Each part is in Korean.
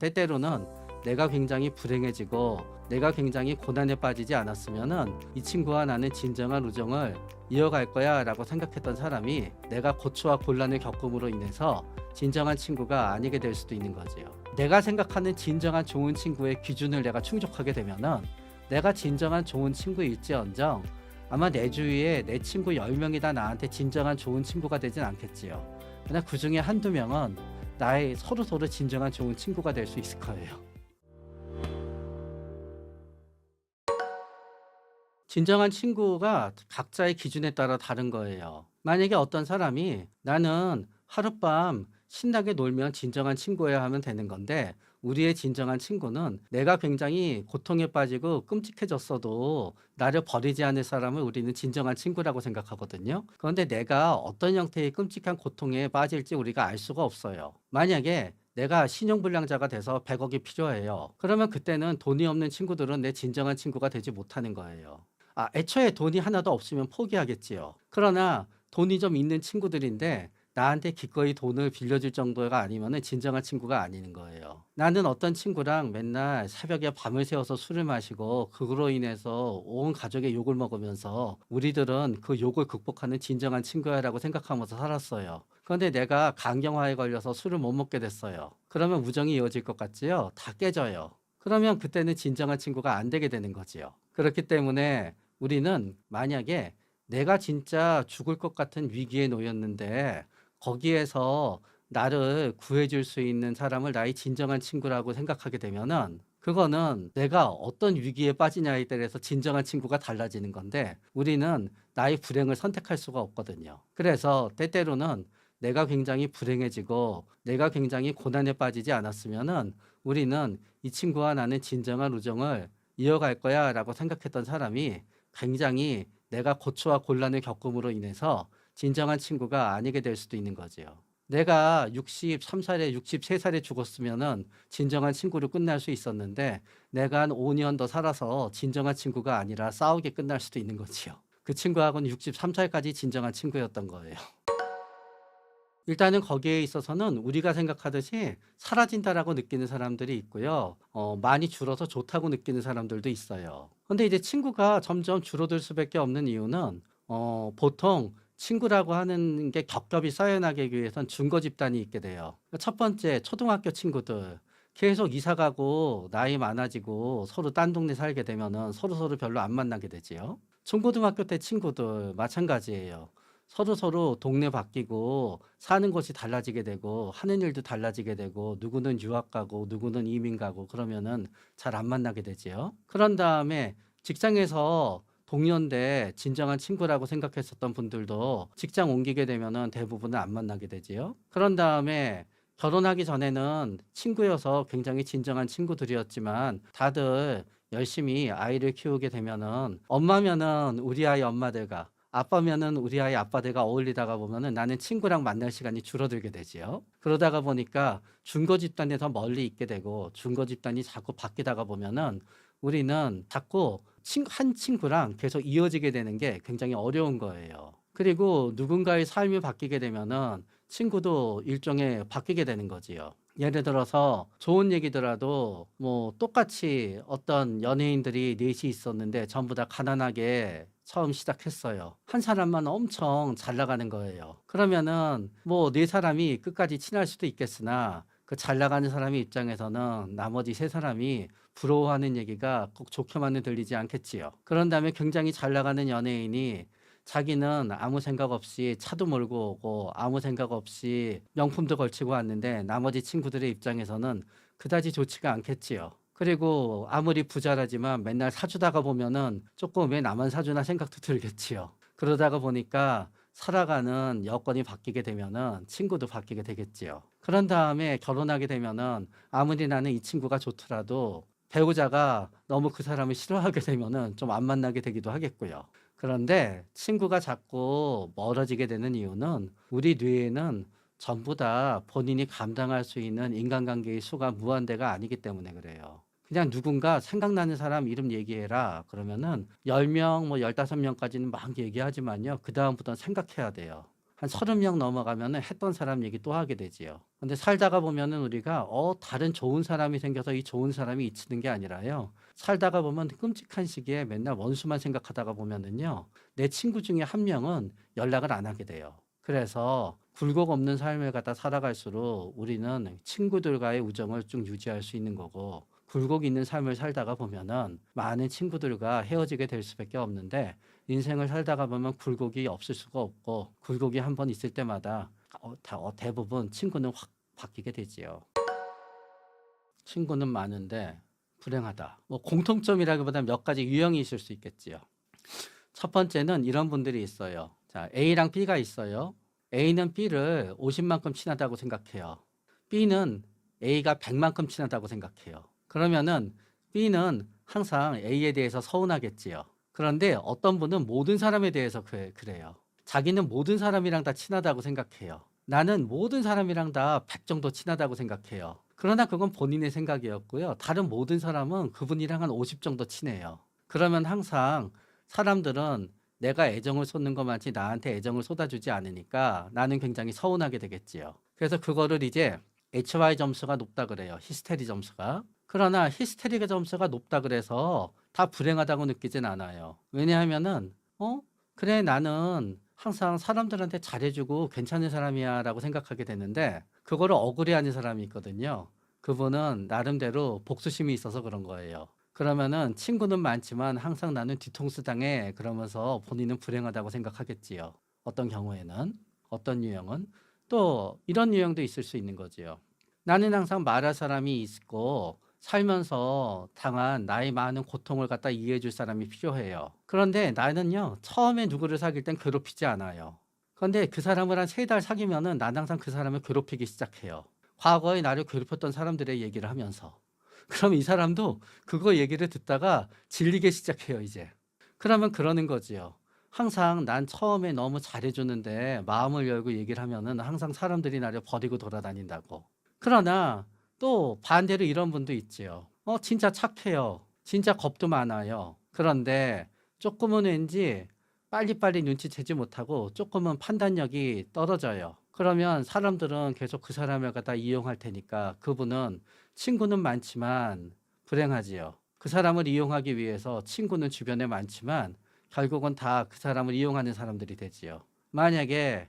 때때로는 내가 굉장히 불행해지고 내가 굉장히 고난에 빠지지 않았으면은 이 친구와 나는 진정한 우정을 이어갈 거야 라고 생각했던 사람이 내가 고초와 곤란을 겪음으로 인해서 진정한 친구가 아니게 될 수도 있는 거지요. 내가 생각하는 진정한 좋은 친구의 기준을 내가 충족하게 되면은 내가 진정한 좋은 친구일지언정 아마 내 주위에 내 친구 10명이 다 나한테 진정한 좋은 친구가 되진 않겠지요. 그러나 그 중에 한두 명은 나의 서로 진정한 좋은 친구가 될 수 있을 거예요. 진정한 친구가 각자의 기준에 따라 다른 거예요. 만약에 어떤 사람이 나는 하룻밤 신나게 놀면 진정한 친구여야 하면 되는 건데 우리의 진정한 친구는 내가 굉장히 고통에 빠지고 끔찍해졌어도 나를 버리지 않을 사람을 우리는 진정한 친구라고 생각하거든요. 그런데 내가 어떤 형태의 끔찍한 고통에 빠질지 우리가 알 수가 없어요. 만약에 내가 신용불량자가 돼서 100억이 필요해요. 그러면 그때는 돈이 없는 친구들은 내 진정한 친구가 되지 못하는 거예요. 애초에 돈이 하나도 없으면 포기하겠지요. 그러나 돈이 좀 있는 친구들인데 나한테 기꺼이 돈을 빌려줄 정도가 아니면은 진정한 친구가 아닌 거예요. 나는 어떤 친구랑 맨날 새벽에 밤을 새워서 술을 마시고 그로 인해서 온 가족의 욕을 먹으면서 우리들은 그 욕을 극복하는 진정한 친구야라고 생각하면서 살았어요. 그런데 내가 간경화에 걸려서 술을 못 먹게 됐어요. 그러면 우정이 이어질 것 같지요? 다 깨져요. 그러면 그때는 진정한 친구가 안 되게 되는 거지요. 그렇기 때문에 우리는 만약에 내가 진짜 죽을 것 같은 위기에 놓였는데 거기에서 나를 구해줄 수 있는 사람을 나의 진정한 친구라고 생각하게 되면은 그거는 내가 어떤 위기에 빠지냐에 따라서 진정한 친구가 달라지는 건데 우리는 나의 불행을 선택할 수가 없거든요. 그래서 때때로는 내가 굉장히 불행해지고 내가 굉장히 고난에 빠지지 않았으면은 우리는 이 친구와 나는 진정한 우정을 이어갈 거야 라고 생각했던 사람이 굉장히 내가 고초와 곤란을 겪음으로 인해서 진정한 친구가 아니게 될 수도 있는 거지요. 내가 63살에 63살에 죽었으면은 진정한 친구로 끝날 수 있었는데 내가 한 5년 더 살아서 진정한 친구가 아니라 싸우게 끝날 수도 있는 거지요. 그 친구하고는 63살까지 진정한 친구였던 거예요. 일단은 거기에 있어서는 우리가 생각하듯이 사라진다라고 느끼는 사람들이 있고요. 많이 줄어서 좋다고 느끼는 사람들도 있어요. 근데 이제 친구가 점점 줄어들 수밖에 없는 이유는 보통 친구라고 하는 게 겹겹이 쌓여나가기 위해선 증거 집단이 있게 돼요. 그러니까 첫 번째 초등학교 친구들 계속 이사 가고 나이 많아지고 서로 딴 동네 살게 되면은 서로서로 별로 안 만나게 되지요. 중고등학교 때 친구들 마찬가지예요. 서로서로 동네 바뀌고 사는 곳이 달라지게 되고 하는 일도 달라지게 되고 누구는 유학 가고 누구는 이민 가고 그러면은 잘 안 만나게 되지요. 그런 다음에 직장에서 동료인데 진정한 친구라고 생각했었던 분들도 직장 옮기게 되면은 대부분은 안 만나게 되지요. 그런 다음에 결혼하기 전에는 친구여서 굉장히 진정한 친구들이었지만 다들 열심히 아이를 키우게 되면은 엄마면은 우리 아이 엄마들과 아빠면은 우리 아이 아빠들과 어울리다가 보면은 나는 친구랑 만날 시간이 줄어들게 되지요. 그러다가 보니까 준거 집단에 더 멀리 있게 되고 준거 집단이 자꾸 바뀌다가 보면은 우리는 자꾸 한 친구랑 계속 이어지게 되는 게 굉장히 어려운 거예요. 그리고 누군가의 삶이 바뀌게 되면은 친구도 일종의 바뀌게 되는 거지요. 예를 들어서 좋은 얘기더라도 뭐 똑같이 어떤 연예인들이 넷이 있었는데 전부 다 가난하게 처음 시작했어요. 한 사람만 엄청 잘 나가는 거예요. 그러면은 뭐 네 사람이 끝까지 친할 수도 있겠으나 그 잘 나가는 사람의 입장에서는 나머지 세 사람이 부러워하는 얘기가 꼭 좋게만은 들리지 않겠지요. 그런 다음에 굉장히 잘 나가는 연예인이 자기는 아무 생각 없이 차도 몰고 오고 아무 생각 없이 명품도 걸치고 왔는데 나머지 친구들의 입장에서는 그다지 좋지가 않겠지요. 그리고 아무리 부자라지만 맨날 사주다가 보면은 조금 '왜 나만 사주나.' 생각도 들겠지요. 그러다가 보니까 살아가는 여건이 바뀌게 되면은 친구도 바뀌게 되겠지요. 그런 다음에 결혼하게 되면은 아무리 나는 이 친구가 좋더라도 배우자가 너무 그 사람을 싫어하게 되면은 좀 안 만나게 되기도 하겠고요. 그런데 친구가 자꾸 멀어지게 되는 이유는 우리 뇌에는 전부 다 본인이 감당할 수 있는 인간관계의 수가 무한대가 아니기 때문에 그래요. 그냥 누군가 생각나는 사람 이름 얘기해라 그러면은 10명 뭐 15명까지는 막 얘기하지만요. 그다음부터는 생각해야 돼요. 한 30명 넘어가면은 했던 사람 얘기 또 하게 되지요. 근데 살다가 보면은 우리가 다른 좋은 사람이 생겨서 이 좋은 사람이 잊히는 게 아니라요. 살다가 보면 끔찍한 시기에 맨날 원수만 생각하다가 보면은요. 내 친구 중에 한 명은 연락을 안 하게 돼요. 그래서 굴곡 없는 삶을 갖다 살아갈수록 우리는 친구들과의 우정을 쭉 유지할 수 있는 거고, 굴곡 있는 삶을 살다가 보면은 많은 친구들과 헤어지게 될 수밖에 없는데, 인생을 살다가 보면 굴곡이 없을 수가 없고, 굴곡이 한번 있을 때마다 대부분 친구는 확 바뀌게 되지요. 친구는 많은데 불행하다. 뭐 공통점이라기보다 몇 가지 유형이 있을 수 있겠지요. 첫 번째는 이런 분들이 있어요. 자, A랑 B가 있어요. A는 B를 50만큼 친하다고 생각해요. B는 A가 100만큼 친하다고 생각해요. 그러면은 B는 항상 A에 대해서 서운하겠지요. 그런데 어떤 분은 모든 사람에 대해서 그래요. 자기는 모든 사람이랑 다 친하다고 생각해요. 나는 모든 사람이랑 다 100 정도 친하다고 생각해요. 그러나 그건 본인의 생각이었고요. 다른 모든 사람은 그분이랑 한 50 정도 친해요. 그러면 항상 사람들은 내가 애정을 쏟는 것만치 나한테 애정을 쏟아주지 않으니까 나는 굉장히 서운하게 되겠지요. 그래서 그거를 이제 HY 점수가 높다 그래요. 히스테리 점수가. 그러나 히스테리 점수가 높다 그래서 다 불행하다고 느끼진 않아요. 왜냐하면은 그래 나는 항상 사람들한테 잘해주고 괜찮은 사람이야라고 생각하게 되는데, 그거를 억울해하는 사람이 있거든요. 그분은 나름대로 복수심이 있어서 그런 거예요. 그러면은 친구는 많지만 항상 나는 뒤통수 당해 그러면서 본인은 불행하다고 생각하겠지요. 어떤 경우에는, 어떤 유형은 또 이런 유형도 있을 수 있는 거지요. 나는 항상 말할 사람이 있고 살면서 당한 나의 많은 고통을 갖다 이해해 줄 사람이 필요해요. 그런데 나는요, 처음에 누구를 사귈 땐 괴롭히지 않아요. 그런데 그 사람을 한 3달 사귀면은 난 항상 그 사람을 괴롭히기 시작해요. 과거에 나를 괴롭혔던 사람들의 얘기를 하면서. 그럼 이 사람도 그거 얘기를 듣다가 질리기 시작해요, 이제. 그러면 그러는 거지요. 항상 난 처음에 너무 잘해주는데 마음을 열고 얘기를 하면은 항상 사람들이 나를 버리고 돌아다닌다고. 그러나 또 반대로 이런 분도 있지요. 진짜 착해요. 진짜 겁도 많아요. 그런데 조금은 왠지 빨리빨리 눈치채지 못하고 조금은 판단력이 떨어져요. 그러면 사람들은 계속 그 사람을 갖다 이용할 테니까 그분은 친구는 많지만 불행하지요. 그 사람을 이용하기 위해서 친구는 주변에 많지만 결국은 다 그 사람을 이용하는 사람들이 되지요. 만약에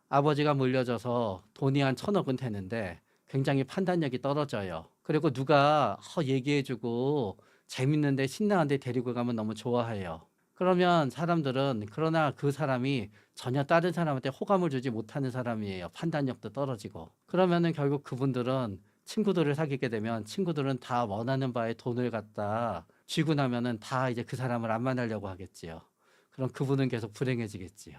아버지가 물려줘서 돈이 한 1,000억은 되는데 굉장히 판단력이 떨어져요. 그리고 누가 얘기해주고 재밌는데 신나는데 데리고 가면 너무 좋아해요. 그러면 사람들은, 그러나 그 사람이 전혀 다른 사람한테 호감을 주지 못하는 사람이에요. 판단력도 떨어지고. 그러면은 결국 그분들은 친구들을 사귀게 되면 친구들은 다 원하는 바에 돈을 갖다 쥐고 나면은 다 이제 그 사람을 안 만나려고 하겠지요. 그럼 그분은 계속 불행해지겠지요.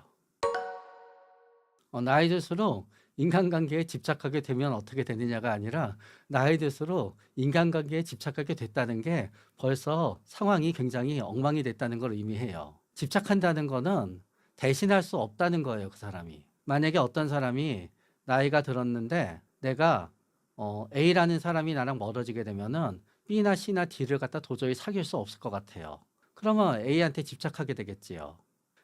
나이 들수록 인간관계에 집착하게 되면 어떻게 되느냐가 아니라, 나이 들수록 인간관계에 집착하게 됐다는 게 벌써 상황이 굉장히 엉망이 됐다는 걸 의미해요. 집착한다는 거는 대신할 수 없다는 거예요, 그 사람이. 만약에 어떤 사람이 나이가 들었는데 내가 A라는 사람이 나랑 멀어지게 되면은 B나 C나 D를 갖다 도저히 사귈 수 없을 것 같아요. 그러면 A한테 집착하게 되겠지요.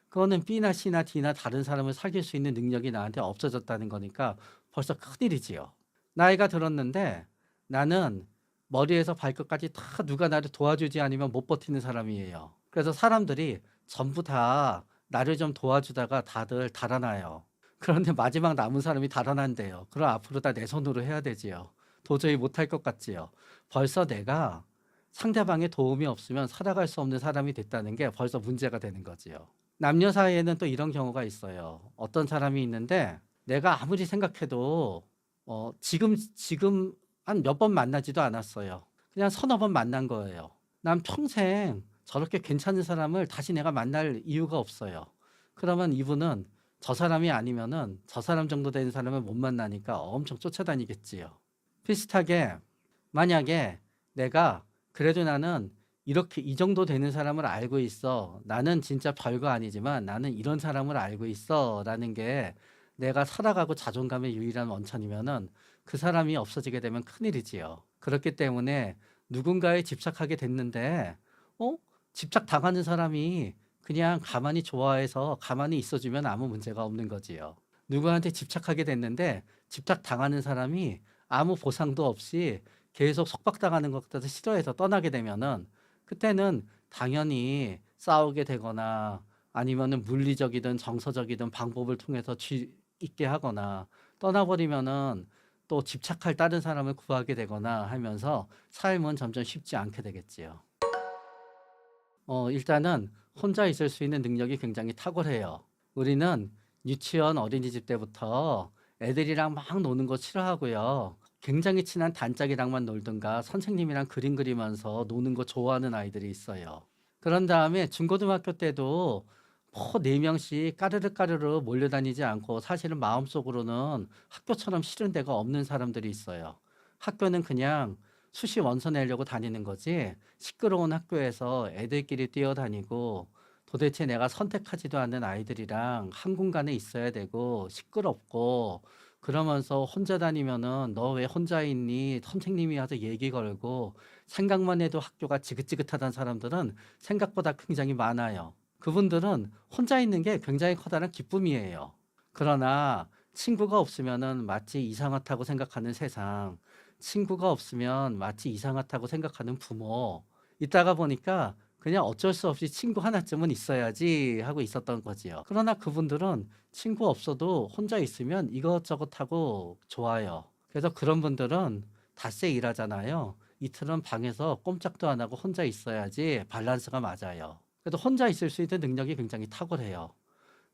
그거는 B나 C나 D나 다른 사람을 사귈 수 있는 능력이 나한테 없어졌다는 거니까 벌써 큰일이지요. 나이가 들었는데 나는 머리에서 발끝까지 다 누가 나를 도와주지 않으면 못 버티는 사람이에요. 그래서 사람들이 전부 다 나를 좀 도와주다가 다들 달아나요. 그런데 마지막 남은 사람이 달아난대요. 그럼 앞으로 다 내 손으로 해야 되지요. 도저히 못할 것 같지요. 벌써 내가 상대방의 도움이 없으면 살아갈 수 없는 사람이 됐다는 게 벌써 문제가 되는 거지요. 남녀 사이에는 또 이런 경우가 있어요. 어떤 사람이 있는데 내가 아무리 생각해도 지금 한 몇 번 만나지도 않았어요. 그냥 서너 번 만난 거예요. 난 평생 저렇게 괜찮은 사람을 다시 내가 만날 이유가 없어요. 그러면 이분은 저 사람이 아니면은 저 사람 정도 되는 사람을 못 만나니까 엄청 쫓아다니겠지요. 비슷하게 만약에 내가 그래도 나는 이렇게 이 정도 되는 사람을 알고 있어. 나는 진짜 별거 아니지만 나는 이런 사람을 알고 있어. 라는 게 내가 살아가고 자존감의 유일한 원천이면은 그 사람이 없어지게 되면 큰일이지요. 그렇기 때문에 누군가에 집착하게 됐는데, 집착 당하는 사람이 그냥 가만히 좋아해서 가만히 있어주면 아무 문제가 없는 거지요. 누구한테 집착하게 됐는데 집착당하는 사람이 아무 보상도 없이 계속 속박당하는 것 같아서 싫어해서 떠나게 되면은 그때는 당연히 싸우게 되거나 아니면은 물리적이든 정서적이든 방법을 통해서 있게 하거나 떠나버리면은 또 집착할 다른 사람을 구하게 되거나 하면서 삶은 점점 쉽지 않게 되겠지요. 일단은 혼자 있을 수 있는 능력이 굉장히 탁월해요. 우리는 유치원, 어린이집 때부터 애들이랑 막 노는 거 싫어하고요. 굉장히 친한 단짝이랑만 놀든가 선생님이랑 그림 그리면서 노는 거 좋아하는 아이들이 있어요. 그런 다음에 중고등학교 때도 뭐 4명씩 까르르 까르르 몰려다니지 않고 사실은 마음속으로는 학교처럼 싫은 데가 없는 사람들이 있어요. 학교는 그냥 수시 원서 내려고 다니는 거지 시끄러운 학교에서 애들끼리 뛰어다니고 도대체 내가 선택하지도 않는 아이들이랑 한 공간에 있어야 되고 시끄럽고 그러면서 혼자 다니면은 "너 왜 혼자 있니?" 선생님이 와서 얘기 걸고 생각만 해도 학교가 지긋지긋하다는 사람들은 생각보다 굉장히 많아요. 그분들은 혼자 있는 게 굉장히 커다란 기쁨이에요. 그러나 친구가 없으면은 마치 이상하다고 생각하는 세상, 친구가 없으면 마치 이상하다고 생각하는 부모, 있다가 보니까 그냥 어쩔 수 없이 '친구 하나쯤은 있어야지.' 하고 있었던 거지요. 그러나 그분들은 친구 없어도 혼자 있으면 이것저것 하고 좋아요. 그래서 그런 분들은 닷새 일하잖아요. 이틀은 방에서 꼼짝도 안 하고 혼자 있어야지 밸런스가 맞아요. 그래도 혼자 있을 수 있는 능력이 굉장히 탁월해요.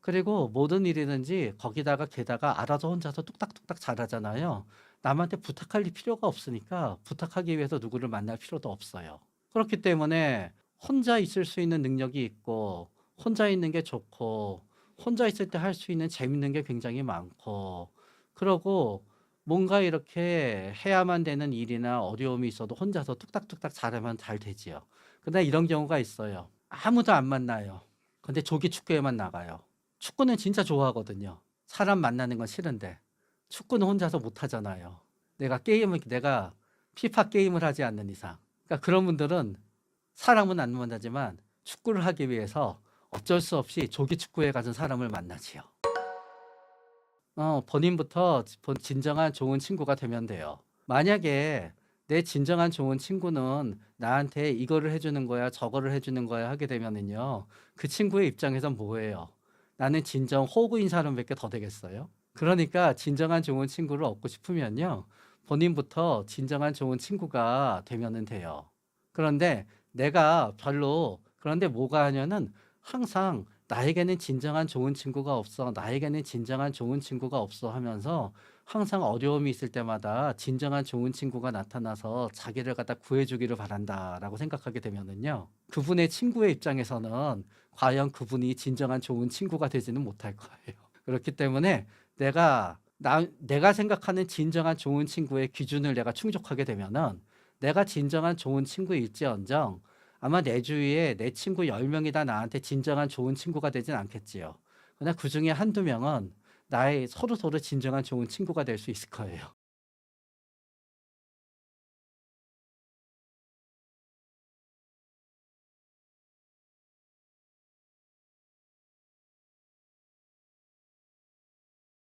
그리고 모든 일이든지 거기다가 게다가 알아서 혼자서 뚝딱뚝딱 잘하잖아요. 남한테 부탁할 필요가 없으니까 부탁하기 위해서 누구를 만날 필요도 없어요. 그렇기 때문에 혼자 있을 수 있는 능력이 있고 혼자 있는 게 좋고 혼자 있을 때 할 수 있는 재밌는 게 굉장히 많고 그러고 뭔가 이렇게 해야만 되는 일이나 어려움이 있어도 혼자서 뚝딱뚝딱 잘하면 잘 되지요. 근데 이런 경우가 있어요. 아무도 안 만나요. 근데 조기 축구에만 나가요. 축구는 진짜 좋아하거든요. 사람 만나는 건 싫은데 축구는 혼자서 못 하잖아요. 내가 피파 게임을 하지 않는 이상. 그러니까 그런 분들은 사람은 안 만나지만 축구를 하기 위해서 어쩔 수 없이 조기 축구에 가서 사람을 만나지요. 본인부터 진정한 좋은 친구가 되면 돼요. 만약에 내 진정한 좋은 친구는 나한테 이거를 해주는 거야, 저거를 해주는 거야 하게 되면은요, 그 친구의 입장에선 뭐예요? 나는 진정 호구인 사람밖에 더 되겠어요? 그러니까 진정한 좋은 친구를 얻고 싶으면요, 본인부터 진정한 좋은 친구가 되면은 돼요. 그런데 그런데 뭐가 하냐는 항상 나에게는 진정한 좋은 친구가 없어. 나에게는 진정한 좋은 친구가 없어 하면서 항상 어려움이 있을 때마다 진정한 좋은 친구가 나타나서 자기를 갖다 구해주기를 바란다라고 생각하게 되면은요. 그분의 친구의 입장에서는 과연 그분이 진정한 좋은 친구가 되지는 못할 거예요. 그렇기 때문에 내가 생각하는 진정한 좋은 친구의 기준을 내가 충족하게 되면은 내가 진정한 좋은 친구일지언정 아마 내 주위에 내 친구 10명이 다 나한테 진정한 좋은 친구가 되진 않겠지요. 그러나 그중에 한두 명은 나의 서로서로 진정한 좋은 친구가 될 수 있을 거예요.